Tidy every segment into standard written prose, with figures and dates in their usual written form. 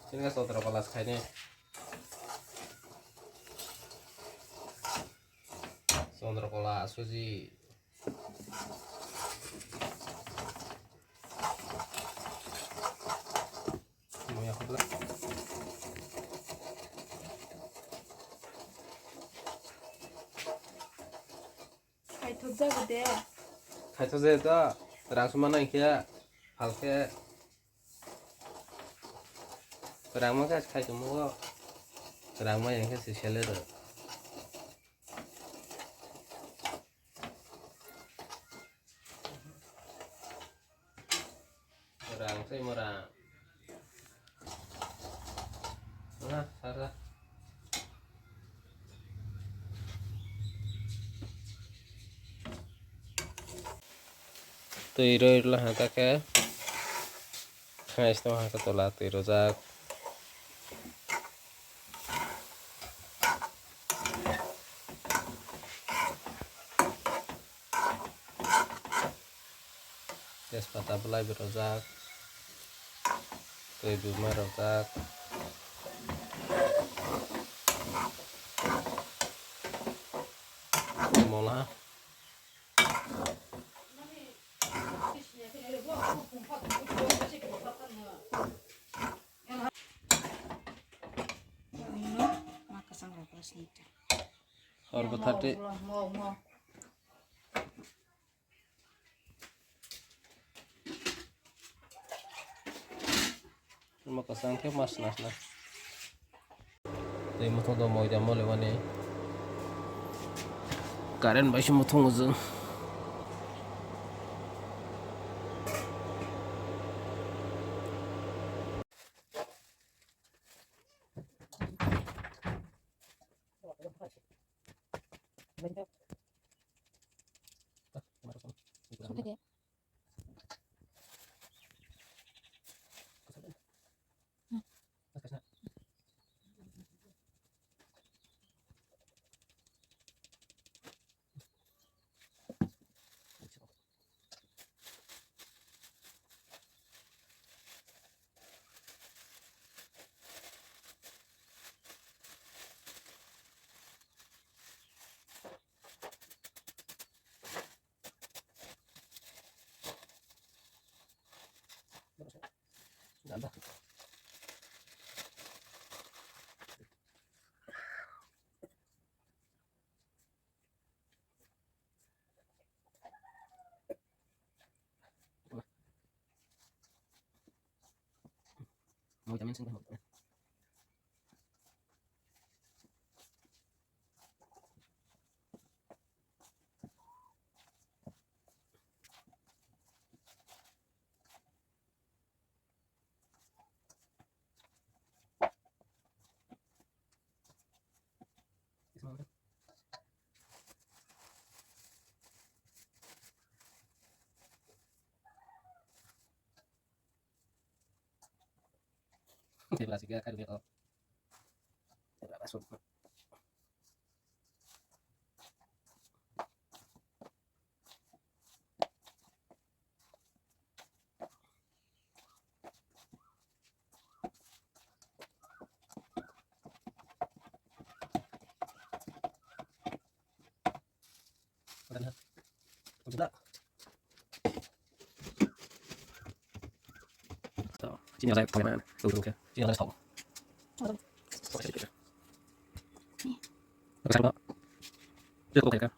Sini kan saudara kelas kayaknya saudara kelas suji mau ya kebelah খাইছো যে এটা রাংসুমা নাই খেয়া ভালকে রাংমা গাছ খাইতো মো রাংমা এনেকে সিসেলে রে রাংসাই মরা না সারা Tiro lah haka ke khais to haka tola tiro jak tespata belai berojak tui buma rojak mola Hormat hati terima kasih ke mas nas nas tui mutung do mau jam mau lewani karen bashi mutung uzun Nada. Mau jamin sih mau. Sebelah tiga kan dia oh. Sebelah masuk. Udah. Udah. Sini saya kameramen. Tuh ya. Sini ada stop. Oke, Pak. Cukup ya kan?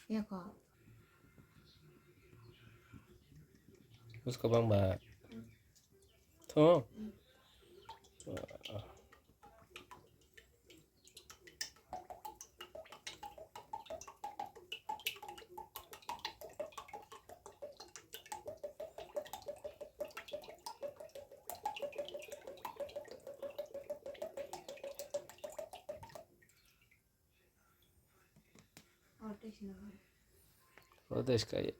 Ya kok. उसको बंबा थो प्रदेश का ये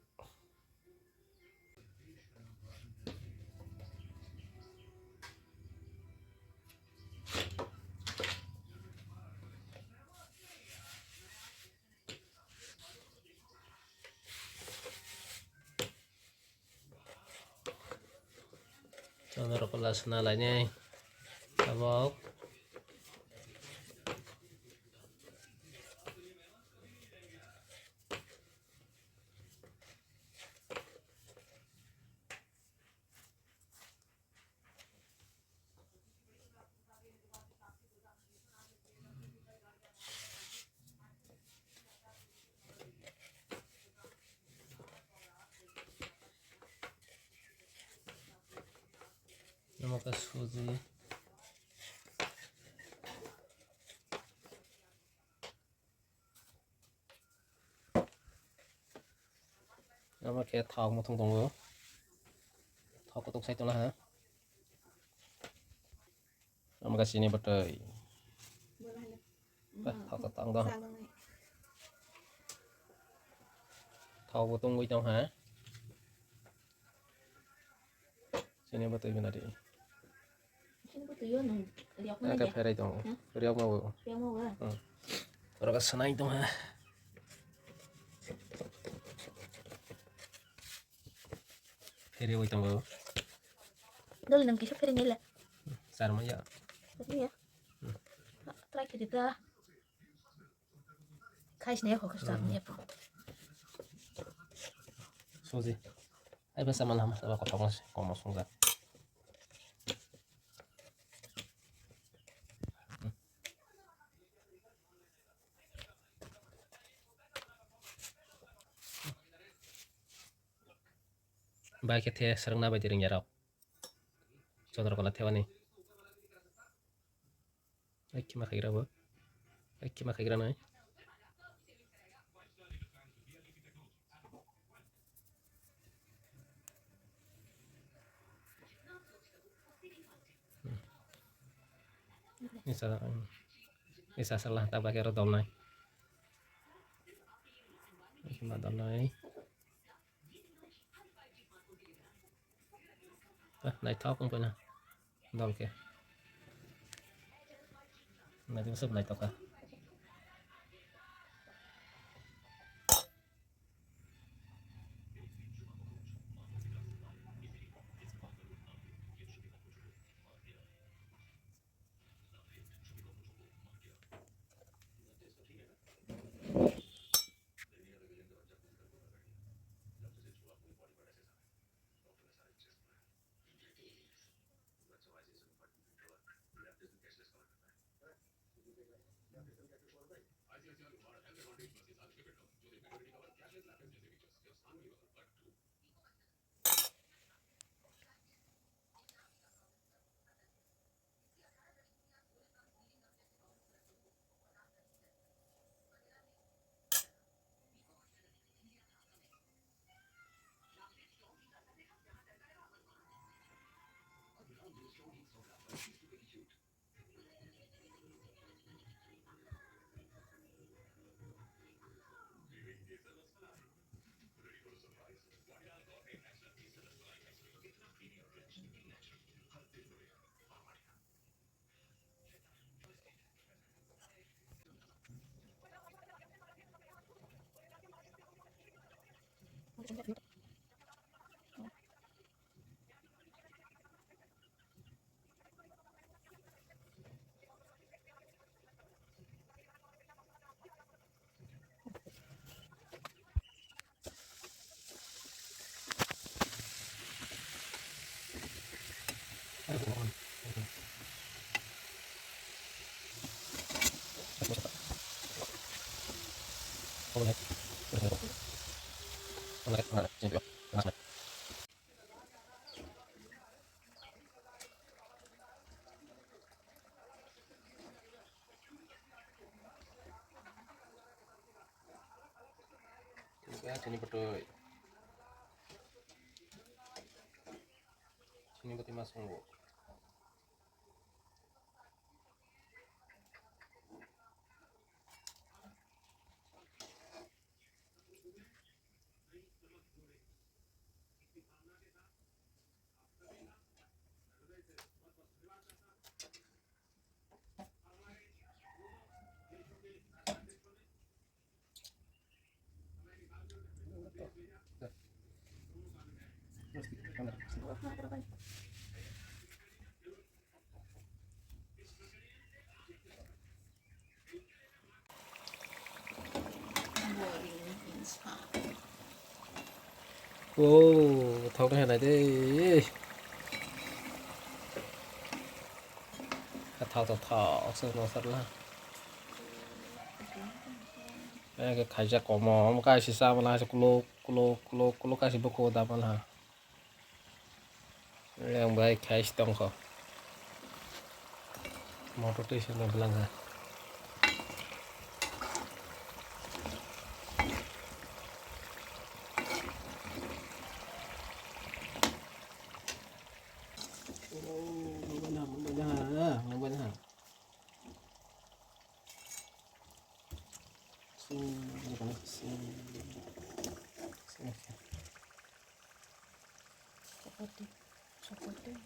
Contoh kelas nalanya tabok nama kasuji nama kayak thau một thùng thùng thau có tục sai trong là hả nama kasih ini betul thau có tông đó thau có tung trong hả sini betul benar di Sini ko tuyo nung riok na agak aja. perai dong riok mau Riok mo ba? orang kesenai dong hả Heri woi tong go Dol nang kisah pering nila. sarma ya Tapi ya. Try kita. Kais na ako kasama niya po. Suzy ay basta man lang sa ko tong ko mo sunga ba ke the sarang na ba diring yarao chodor ko la thewani ay kima khaira ba ay kima khaira na isa salah ta ba ke ro dol nai kima dol nai nai thok cũng na dol ke nai tu sub nai to ka Sini betul. Sini betul masuk. Wow, thau cái này đi. Thau sơn nó sắt là. Cái khai ra có mò, cái xí sao mà lại cho kulo cái xí bốc cô đam là. Yang baik khai xí tông khó. Motor tu sini bilang ha. Banyak.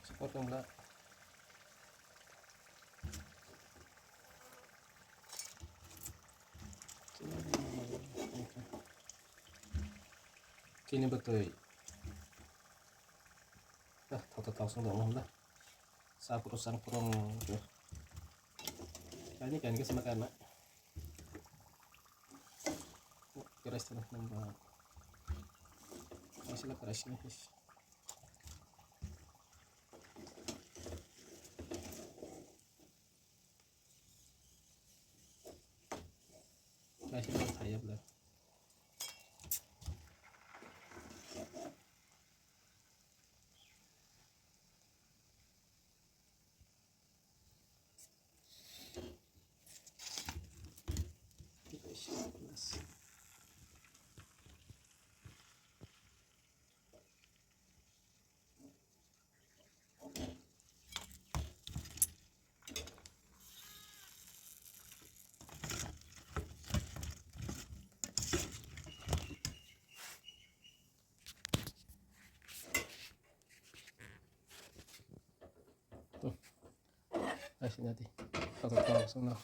Support yang belah. Kini betul. Dah, tahu langsung dong dah. Sa kurang tu. Ini kan kita makan nak. Keras tu nampak. Masih lah keras ni. Masih lah saya belah. Masih nanti. Tahu langsung lah.